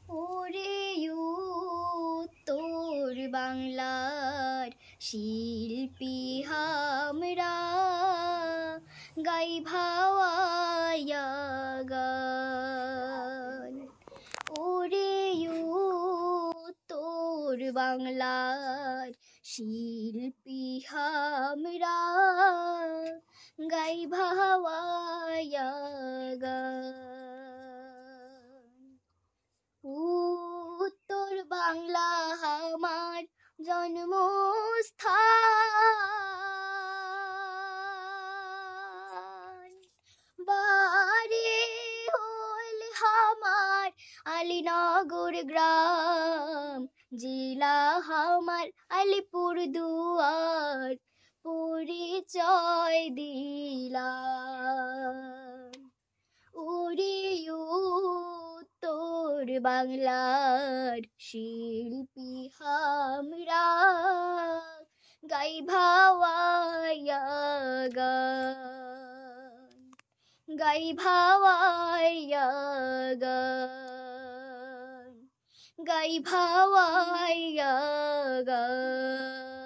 ওরে উত্তর বাংলার শিল্পী আমরা গাই ভাওয়াইয়া গান। ওরে উত্তর বাংলার শিল্পী আমরা গাই ভাওয়াইয়া গান। উত্তর বাংলা আমার জন্মস্থান, বাড়ি হল আমার আলীনগর গ্রাম, জেলা আমার আলিপুরদুয়ার, পরিচয় দিলাম। ওরে উত্তর বাংলার শিল্পী আমরা গাই ভাওয়াইয়া গান, গাই ভাওয়াইয়া গান, গাই ভাওয়াইয়া গান।